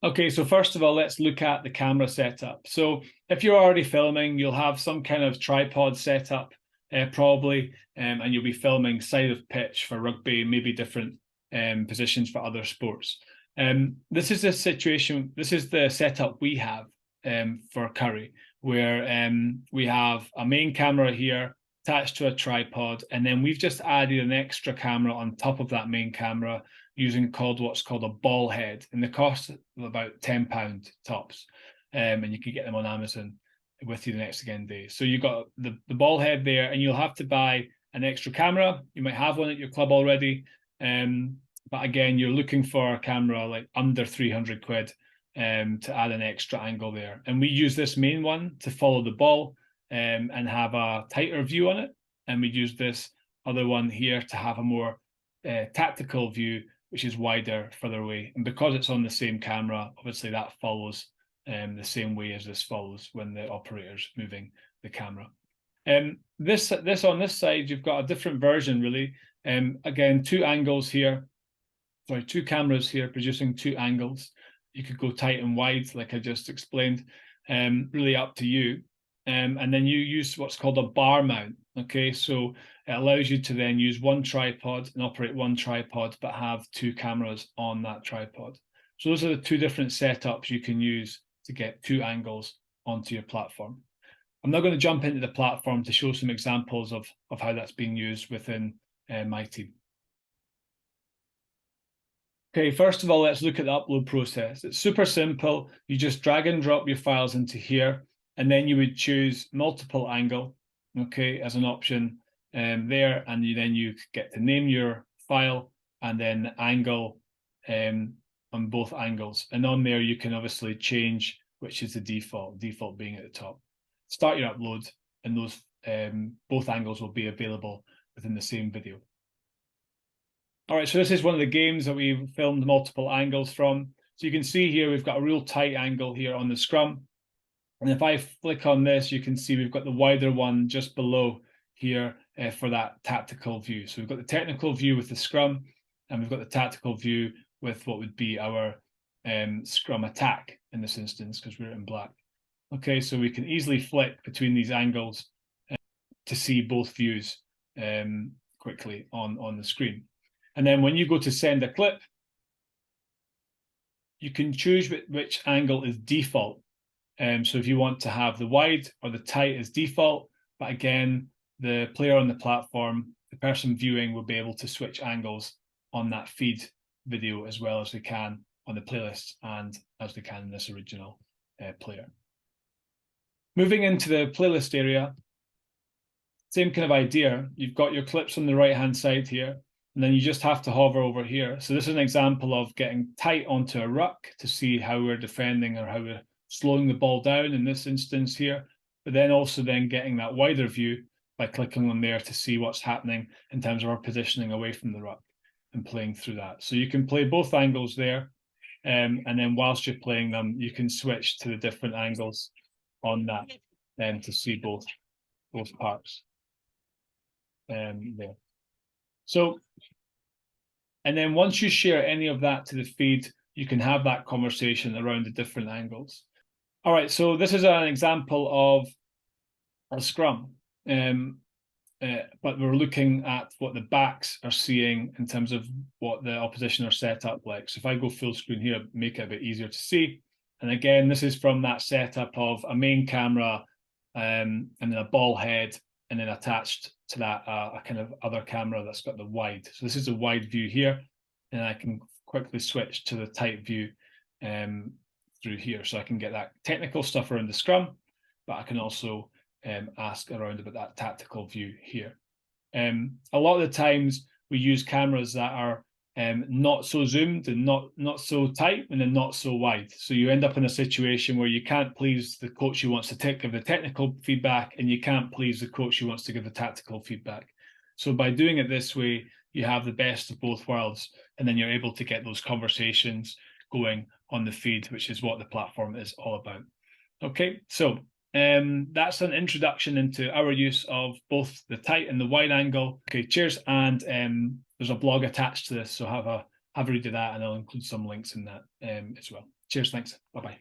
Okay, so first of all, let's look at the camera setup. So if you're already filming, you'll have some kind of tripod setup, probably, and you'll be filming side of pitch for rugby, maybe different positions for other sports. This is the situation, this is the setup we have for Curry, where we have a main camera here attached to a tripod, and then we've just added an extra camera on top of that main camera using what's called a ball head, and the cost of about £10 tops, and you can get them on Amazon with you the next again day. So you've got the ball head there, and you'll have to buy an extra camera. You might have one at your club already, but again, you're looking for a camera like under 300 quid to add an extra angle there. And we use this main one to follow the ball and have a tighter view on it, and we use this other one here to have a more tactical view, which is wider, further away. And because it's on the same camera, obviously that follows the same way as this follows when the operator's moving the camera. This on this side, you've got a different version, really. Again, two cameras here producing two angles. You could go tight and wide, like I just explained, really up to you. And then you use what's called a bar mount. Okay, so it allows you to then use one tripod and operate one tripod, but have two cameras on that tripod. So those are the two different setups you can use to get two angles onto your platform. I'm not going to jump into the platform to show some examples of how that's being used within my team. Okay, first of all, let's look at the upload process. It's super simple. You just drag and drop your files into here, and then you would choose multiple angle, okay, as an option there, and then you get to name your file and then angle on both angles. And on there, you can obviously change which is the default being at the top. Start your upload, and those both angles will be available within the same video. All right, so this is one of the games that we've filmed multiple angles from. So you can see here, we've got a real tight angle here on the scrum. And if I flick on this, you can see we've got the wider one just below here for that tactical view. So we've got the technical view with the scrum, and we've got the tactical view with what would be our scrum attack in this instance, because we're in black. Okay, so we can easily flick between these angles to see both views quickly on the screen. And then when you go to send a clip, you can choose which angle is default. So if you want to have the wide or the tight as default, but again, the player on the platform, the person viewing, will be able to switch angles on that feed video as well as they can on the playlist and as they can in this original player. Moving into the playlist area, same kind of idea. You've got your clips on the right-hand side here, and then you just have to hover over here. So this is an example of getting tight onto a ruck to see how we're defending or how we're slowing the ball down in this instance here, but then also then getting that wider view by clicking on there to see what's happening in terms of our positioning away from the ruck and playing through that. So you can play both angles there, and then whilst you're playing them, you can switch to the different angles on that to see both parts there. So, and then once you share any of that to the feed, you can have that conversation around the different angles. All right, so this is an example of a scrum, but we're looking at what the backs are seeing in terms of what the opposition are set up like. So if I go full screen here, make it a bit easier to see. And again, this is from that setup of a main camera and then a ball head, and then attached to that a kind of other camera that's got the wide. So this is a wide view here, and I can quickly switch to the tight view through here. So I can get that technical stuff around the scrum, but I can also ask around about that tactical view here. A lot of the times we use cameras that are not so zoomed and not so tight and then not so wide. So you end up in a situation where you can't please the coach who wants to give the technical feedback, and you can't please the coach who wants to give the tactical feedback. So by doing it this way, you have the best of both worlds, and then you're able to get those conversations going on the feed, which is what the platform is all about. Okay, so that's an introduction into our use of both the tight and the wide angle. Okay, cheers, and there's a blog attached to this, so have have a read of that, and I'll include some links in that as well. Cheers, thanks, bye-bye.